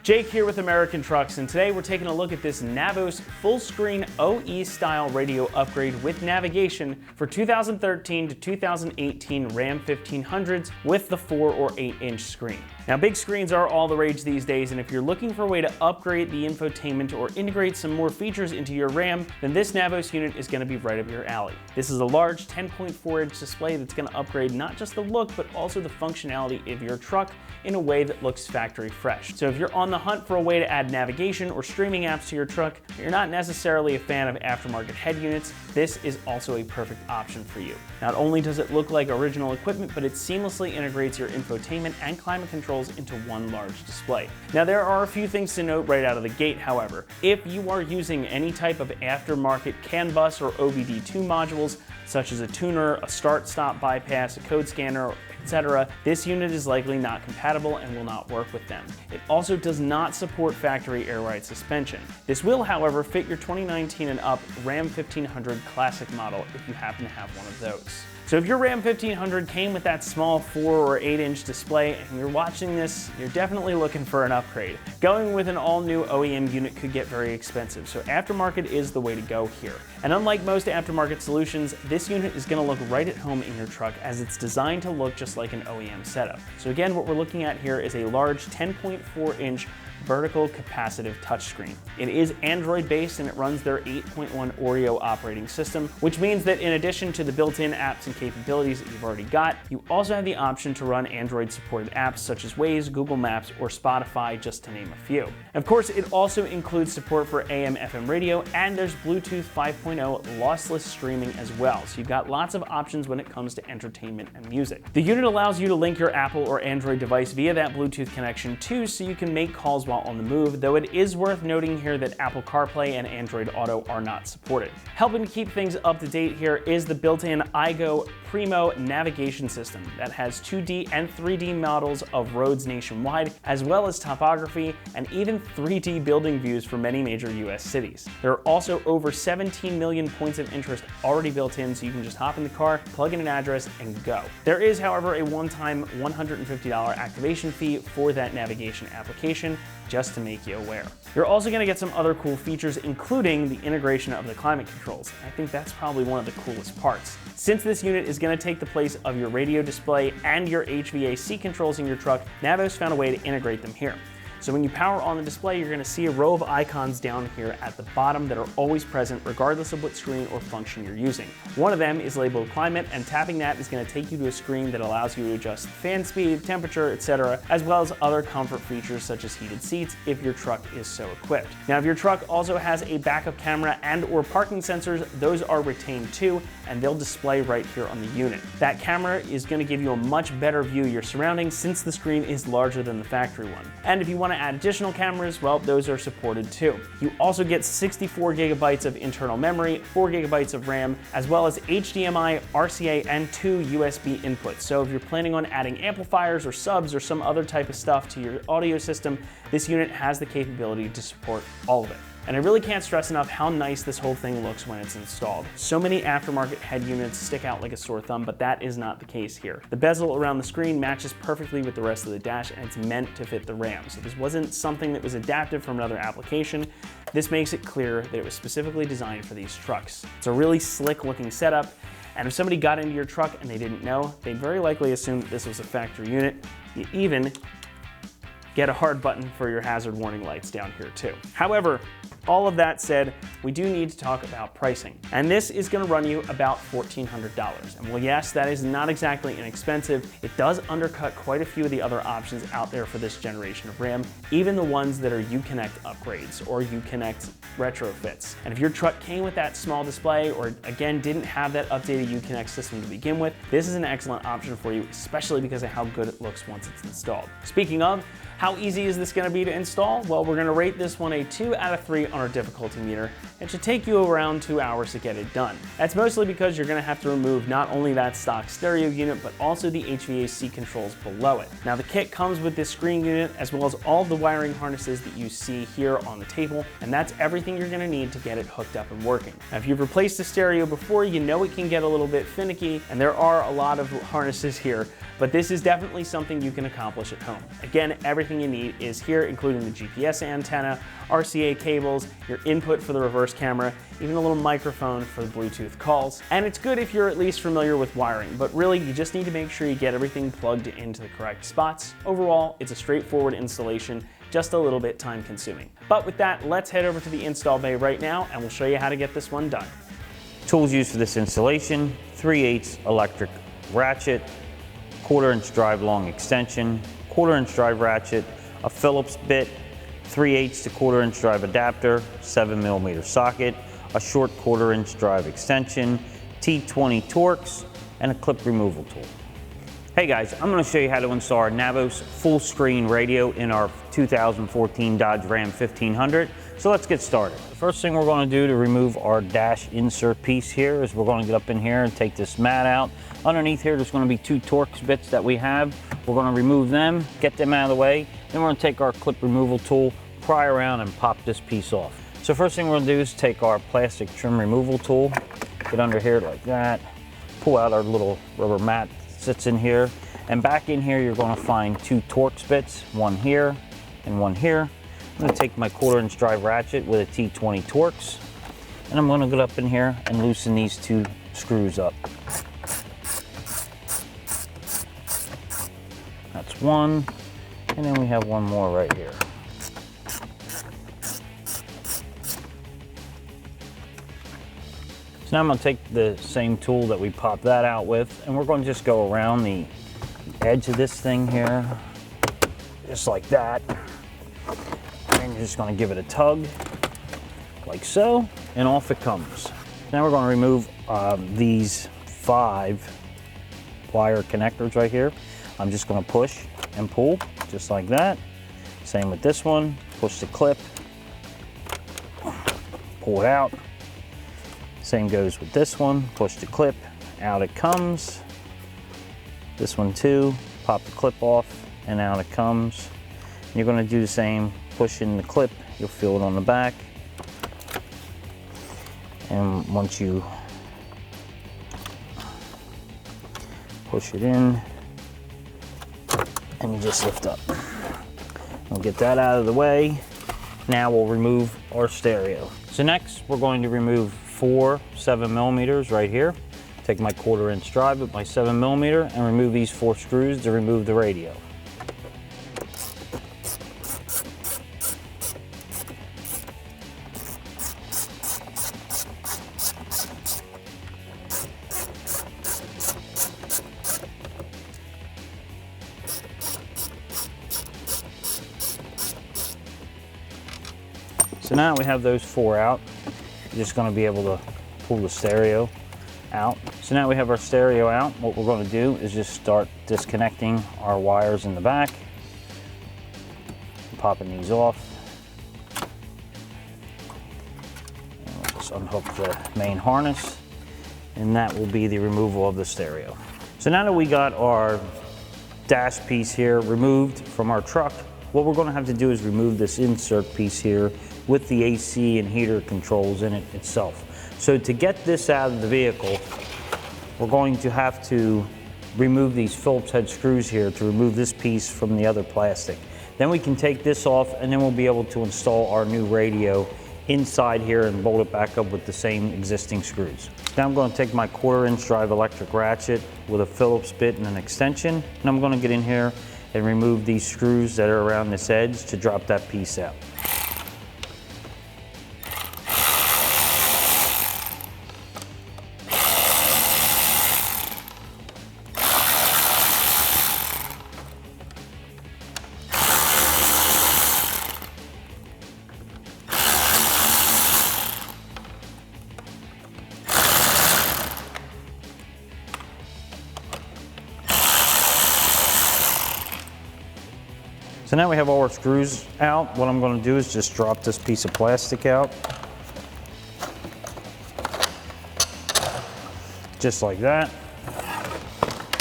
Jake here with American Trucks, and today we're taking a look at this Navos full-screen OE style radio upgrade with navigation for 2013 to 2018 Ram 1500s with the 4 or 8-inch screen. Now, big screens are all the rage these days, and if you're looking for a way to upgrade the infotainment or integrate some more features into your Ram, then this Navos unit is going to be right up your alley. This is a large 10.4-inch display that's going to upgrade not just the look, but also the functionality of your truck in a way that looks factory fresh. So if you're on the hunt for a way to add navigation or streaming apps to your truck, but you're not necessarily a fan of aftermarket head units, this is also a perfect option for you. Not only does it look like original equipment, but it seamlessly integrates your infotainment and climate controls into one large display. Now, there are a few things to note right out of the gate, however. If you are using any type of aftermarket CAN bus or OBD2 modules, such as a tuner, a start-stop bypass, a code scanner, etc., this unit is likely not compatible and will not work with them. It also does not support factory air ride suspension. This will, however, fit your 2019 and up Ram 1500 Classic model if you happen to have one of those. So if your Ram 1500 came with that small 4 or 8-inch display and you're watching this, you're definitely looking for an upgrade. Going with an all-new OEM unit could get very expensive, so aftermarket is the way to go here. And unlike most aftermarket solutions, this unit is going to look right at home in your truck as it's designed to look just like an OEM setup. So again, what we're looking at here is a large 10.4-inch vertical capacitive touchscreen. It is Android-based and it runs their 8.1 Oreo operating system, which means that in addition to the built-in apps and capabilities that you've already got, you also have the option to run Android-supported apps such as Waze, Google Maps, or Spotify, just to name a few. Of course, it also includes support for AM/FM radio, and there's Bluetooth 5.0 lossless streaming as well, so you've got lots of options when it comes to entertainment and music. The unit allows you to link your Apple or Android device via that Bluetooth connection too, so you can make calls while on the move, though it is worth noting here that Apple CarPlay and Android Auto are not supported. Helping to keep things up to date here is the built-in iGo Primo navigation system that has 2D and 3D models of roads nationwide, as well as topography and even 3D building views for many major US cities. There are also over 17 million points of interest already built in, so you can just hop in the car, plug in an address, and go. There is, however, a one-time $150 activation fee for that navigation application, just to make you aware. You're also going to get some other cool features, including the integration of the climate controls. I think that's probably one of the coolest parts. Since this unit is going to take the place of your radio display and your HVAC controls in your truck, Navos found a way to integrate them here. So when you power on the display, you're going to see a row of icons down here at the bottom that are always present regardless of what screen or function you're using. One of them is labeled climate, and tapping that is going to take you to a screen that allows you to adjust fan speed, temperature, etc., as well as other comfort features such as heated seats if your truck is so equipped. Now, if your truck also has a backup camera and or parking sensors, those are retained too, and they'll display right here on the unit. That camera is going to give you a much better view of your surroundings since the screen is larger than the factory one. And if you want to add additional cameras, well, those are supported too. You also get 64 gigabytes of internal memory, 4 gigabytes of RAM, as well as HDMI, RCA, and 2 USB inputs. So if you're planning on adding amplifiers or subs or some other type of stuff to your audio system, this unit has the capability to support all of it. And I really can't stress enough how nice this whole thing looks when it's installed. So many aftermarket head units stick out like a sore thumb, but that is not the case here. The bezel around the screen matches perfectly with the rest of the dash, and it's meant to fit the Ram. So this wasn't something that was adapted from another application. This makes it clear that it was specifically designed for these trucks. It's a really slick looking setup, and if somebody got into your truck and they didn't know, they'd very likely assume that this was a factory unit. You even get a hard button for your hazard warning lights down here too. However, all of that said, we do need to talk about pricing. And this is going to run you about $1,400. And well, yes, that is not exactly inexpensive. It does undercut quite a few of the other options out there for this generation of Ram, even the ones that are Uconnect upgrades or Uconnect retrofits. And if your truck came with that small display or again didn't have that updated Uconnect system to begin with, this is an excellent option for you, especially because of how good it looks once it's installed. Speaking of, how easy is this going to be to install? Well, we're going to rate this one a 2 out of 3 on our difficulty meter. It should take you around 2 hours to get it done. That's mostly because you're going to have to remove not only that stock stereo unit, but also the HVAC controls below it. Now, the kit comes with this screen unit as well as all the wiring harnesses that you see here on the table, and that's everything you're going to need to get it hooked up and working. Now, if you've replaced the stereo before, you know it can get a little bit finicky, and there are a lot of harnesses here, but this is definitely something you can accomplish at home. Again, everything everything you need is here, including the GPS antenna, RCA cables, your input for the reverse camera, even a little microphone for the Bluetooth calls. And it's good if you're at least familiar with wiring, but really you just need to make sure you get everything plugged into the correct spots. Overall, it's a straightforward installation, just a little bit time consuming. But with that, let's head over to the install bay right now and we'll show you how to get this one done. Tools used for this installation: 3/8 electric ratchet, 1/4 inch drive long extension, 1/4 inch drive ratchet, a Phillips bit, 3/8 to 1/4 inch drive adapter, 7mm socket, a short 1/4 inch drive extension, T20 Torx, and a clip removal tool. Hey guys, I'm going to show you how to install our Navos full screen radio in our 2014 Dodge Ram 1500. So let's get started. The first thing we're going to do to remove our dash insert piece here is we're going to get up in here and take this mat out. Underneath here there's going to be 2 Torx bits that we have. We're going to remove them, get them out of the way. Then we're going to take our clip removal tool, pry around and pop this piece off. So first thing we're going to do is take our plastic trim removal tool, get under here like that, pull out our little rubber mat that sits in here, and back in here you're going to find 2 Torx bits, one here and one here. I'm going to take my 1/4 inch drive ratchet with a T20 Torx, and I'm going to get up in here and loosen these 2 screws up. That's one, and then we have one more right here. So now I'm going to take the same tool that we popped that out with, and we're going to just go around the edge of this thing here, just like that. And you're just going to give it a tug, like so, and off it comes. Now we're going to remove these 5 wire connectors right here. I'm just going to push and pull, just like that. Same with this one. Push the clip, pull it out. Same goes with this one. Push the clip, out it comes. This one too, pop the clip off, and out it comes. You're going to do the same, push in the clip, you'll feel it on the back. And once you push it in, and you just lift up. We'll get that out of the way. Now we'll remove our stereo. So next, we're going to remove 4 7mm right here. Take my 1/4 inch drive with my 7mm and remove these 4 screws to remove the radio. So now we have those 4 out. You're just going to be able to pull the stereo out. So now we have our stereo out. What we're going to do is just start disconnecting our wires in the back, popping these off. And we'll just unhook the main harness, and that will be the removal of the stereo. So now that we got our dash piece here removed from our truck, what we're going to have to do is remove this insert piece here with the AC and heater controls in it itself. So to get this out of the vehicle, we're going to have to remove these Phillips head screws here to remove this piece from the other plastic. Then we can take this off, and then we'll be able to install our new radio inside here and bolt it back up with the same existing screws. Now I'm going to take my 1/4 inch drive electric ratchet with a Phillips bit and an extension, and I'm going to get in here and remove these screws that are around this edge to drop that piece out. So now we have all our screws out. What I'm going to do is just drop this piece of plastic out. Just like that,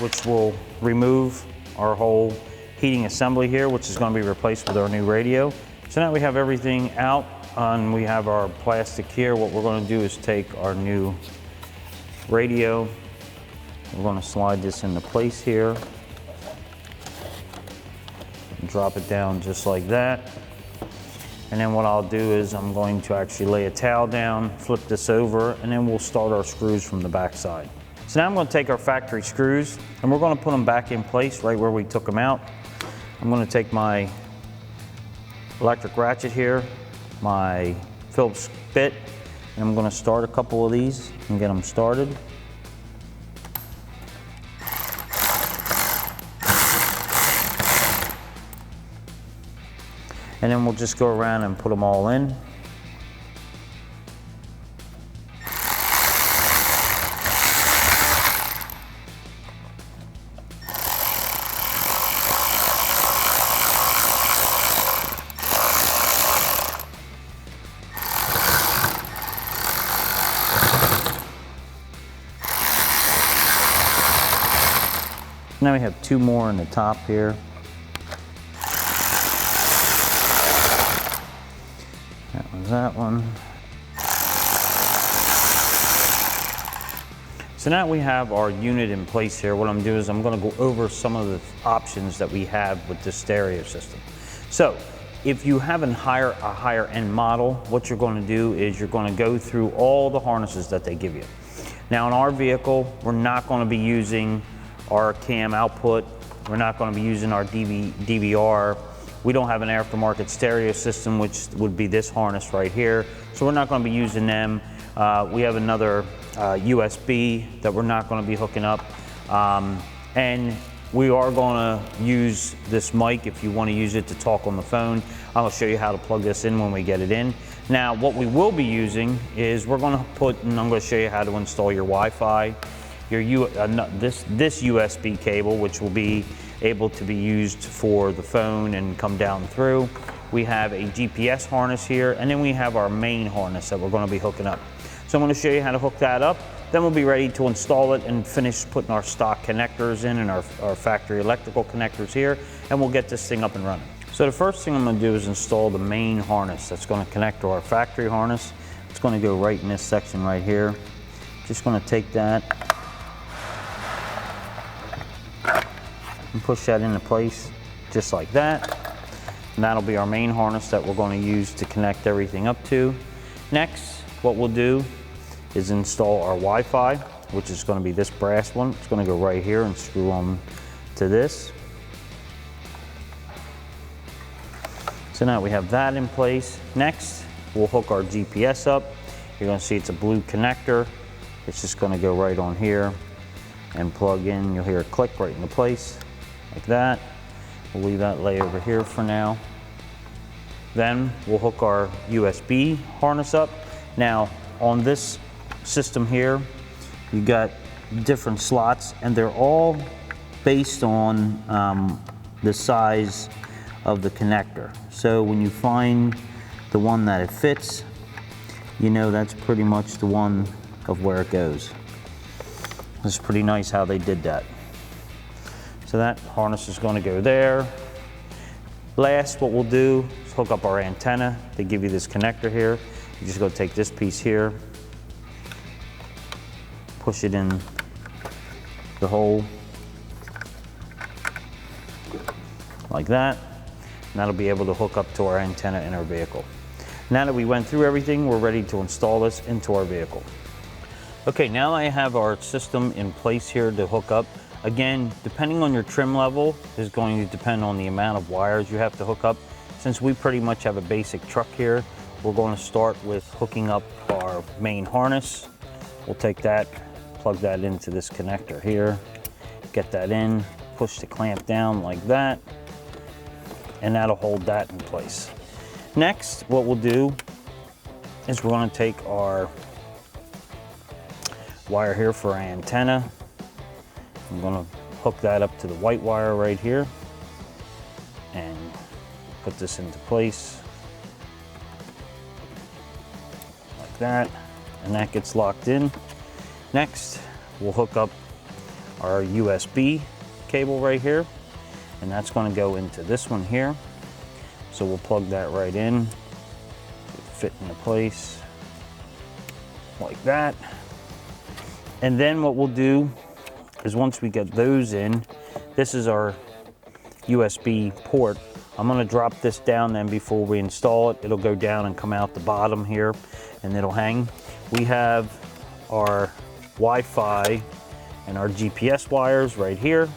which will remove our whole heating assembly here, which is going to be replaced with our new radio. So now we have everything out and we have our plastic here. What we're going to do is take our new radio. We're going to slide this into place here. drop it down just like that. And then what I'll do is I'm going to actually lay a towel down, flip this over, and then we'll start our screws from the back side. So now I'm going to take our factory screws and we're going to put them back in place right where we took them out. I'm going to take my electric ratchet here, my Phillips bit, and I'm going to start a couple of these and get them started. And then we'll just go around and put them all in. Now we have two more in the top here. That was that one. So now we have our unit in place here. What I'm doing is I'm going to go over some of the options that we have with this stereo system. So if you have a higher end model, what you're going to do is you're going to go through all the harnesses that they give you. Now in our vehicle, we're not going to be using our cam output. We're not going to be using our DVR. We don't have an aftermarket stereo system, which would be this harness right here. So we're not going to be using them. We have another USB that we're not going to be hooking up. And we are going to use this mic if you want to use it to talk on the phone. I'll show you how to plug this in when we get it in. Now, what we will be using is we're going to put, and I'm going to show you how to install your Wi-Fi, this USB cable, which will be able to be used for the phone and come down through. We have a GPS harness here, and then we have our main harness that we're going to be hooking up. So I'm going to show you how to hook that up. Then we'll be ready to install it and finish putting our stock connectors in and our factory electrical connectors here, and we'll get this thing up and running. So the first thing I'm going to do is install the main harness that's going to connect to our factory harness. It's going to go right in this section right here. Just going to take that and push that into place just like that. And that'll be our main harness that we're going to use to connect everything up to. Next, what we'll do is install our Wi-Fi, which is going to be this brass one. It's going to go right here and screw on to this. So now we have that in place. Next, we'll hook our GPS up. You're going to see it's a blue connector. It's just going to go right on here and plug in. You'll hear it click right into place like that. We'll leave that lay over here for now. Then we'll hook our USB harness up. Now on this system here, you got different slots, and they're all based on the size of the connector. So when you find the one that it fits, you know that's pretty much the one of where it goes. It's pretty nice how they did that. So that harness is going to go there. Last, what we'll do is hook up our antenna. They give you this connector here. You just go take this piece here, push it in the hole like that, and that'll be able to hook up to our antenna in our vehicle. Now that we went through everything, we're ready to install this into our vehicle. Okay, now I have our system in place here to hook up. Again, depending on your trim level is going to depend on the amount of wires you have to hook up. Since we pretty much have a basic truck here, we're going to start with hooking up our main harness. We'll take that, plug that into this connector here, get that in, push the clamp down like that, and that'll hold that in place. Next, what we'll do is we're going to take our wire here for our antenna. I'm going to hook that up to the white wire right here and put this into place like that, and that gets locked in. Next, we'll hook up our USB cable right here, and that's going to go into this one here. So we'll plug that right in, fit into place like that. And then what we'll do is once we get those in, this is our USB port I'm gonna drop this down then before we install it. It'll go down and come out the bottom here and it'll hang. We have our Wi-Fi and our GPS wires right here.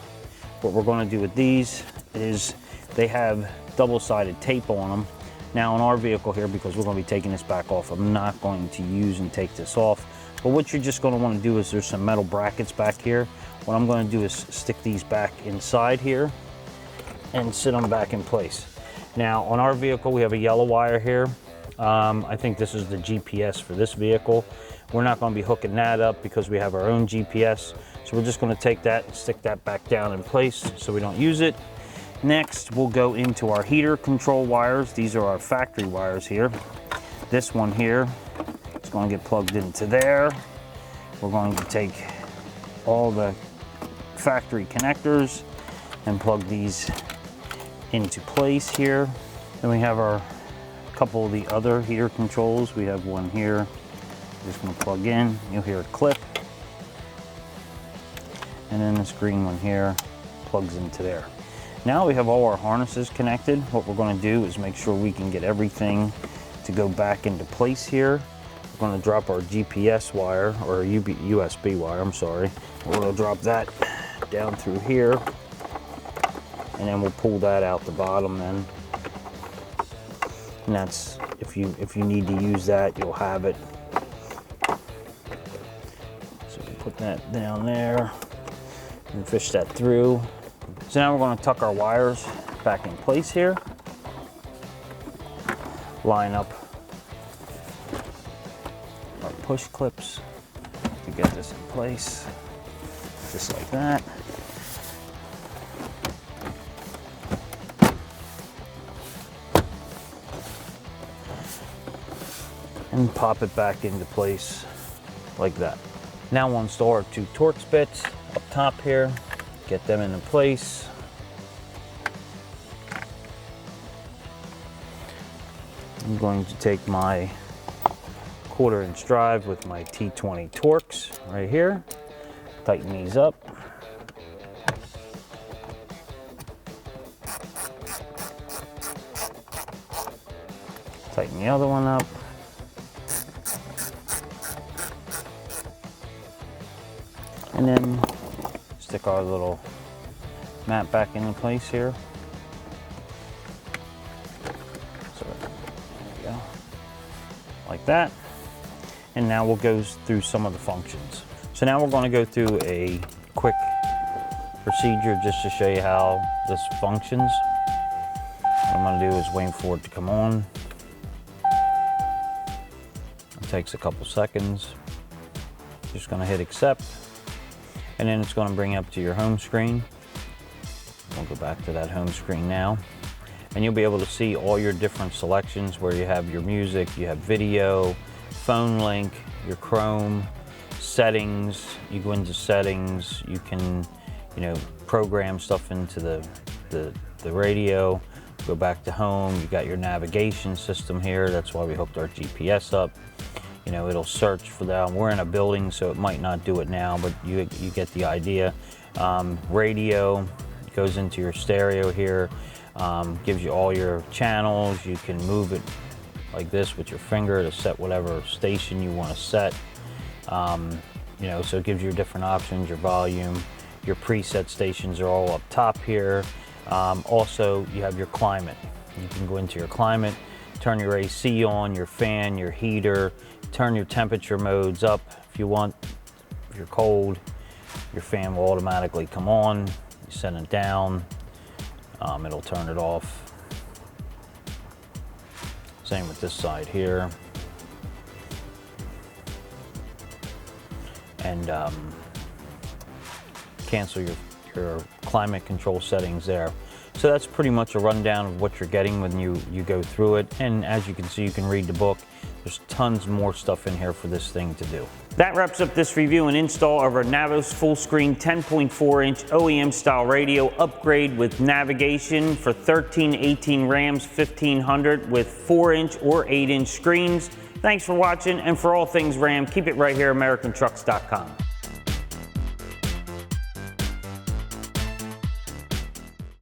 What we're gonna do with these is they have double-sided tape on them. Now on our vehicle here, because we're gonna be taking this back off, I'm not going to use and take this off. But what you're just gonna wanna do is there's some metal brackets back here. What I'm gonna do is stick these back inside here and sit them back in place. Now on our vehicle, we have a yellow wire here. I think this is the GPS for this vehicle. We're not gonna be hooking that up because we have our own GPS. So we're just gonna take that and stick that back down in place so we don't use it. Next, we'll go into our heater control wires. These are our factory wires here. This one here is gonna get plugged into there. We're going to take all the factory connectors and plug these into place here. Then we have our couple of the other heater controls. We have one here, just gonna plug in. You'll hear a clip. And then this green one here plugs into there. Now we have all our harnesses connected. What we're gonna do is make sure we can get everything to go back into place here. We're gonna drop our GPS wire, or USB wire, I'm sorry. We're gonna drop that down through here. And then we'll pull that out the bottom then. And that's, if you need to use that, you'll have it. So we put that down there and fish that through. So now we're going to tuck our wires back in place here. Line up our push clips to get this in place, just like that. And pop it back into place like that. Now we'll install our two Torx bits up top here, get them into place. I'm going to take my 1/4" drive with my T20 Torx right here, tighten these up. Tighten the other one up. And then stick our little mat back into place here. So there we go, like that. And now we'll go through some of the functions. So now we're going to go through a quick procedure just to show you how this functions. What I'm going to do is wait for it to come on. It takes a couple seconds. Just going to hit accept. And then it's going to bring you up to your home screen. We'll go back to that home screen now. And you'll be able to see all your different selections where you have your music, you have video, phone link, your Chrome, settings. You go into settings, you can, program stuff into the radio, go back to home. You got your navigation system here. That's why we hooked our GPS up. It'll search for that. We're in a building, so it might not do it now, but you get the idea. Radio goes into your stereo here, gives you all your channels. You can move it like this with your finger to set whatever station you want to set. So it gives you different options, your volume, your preset stations are all up top here. Also, you have your climate. You can go into your climate, turn your AC on, your fan, your heater, turn your temperature modes up if you want. If you're cold, your fan will automatically come on. You send it down, it'll turn it off. Same with this side here. And cancel your climate control settings there. So that's pretty much a rundown of what you're getting when you go through it. And as you can see, you can read the book. There's tons more stuff in here for this thing to do. That wraps up this review and install of our Navos full screen 10.4-inch OEM style radio upgrade with navigation for 1318 Rams 1500 with 4-inch or 8-inch screens. Thanks for watching, and for all things Ram, keep it right here, AmericanTrucks.com.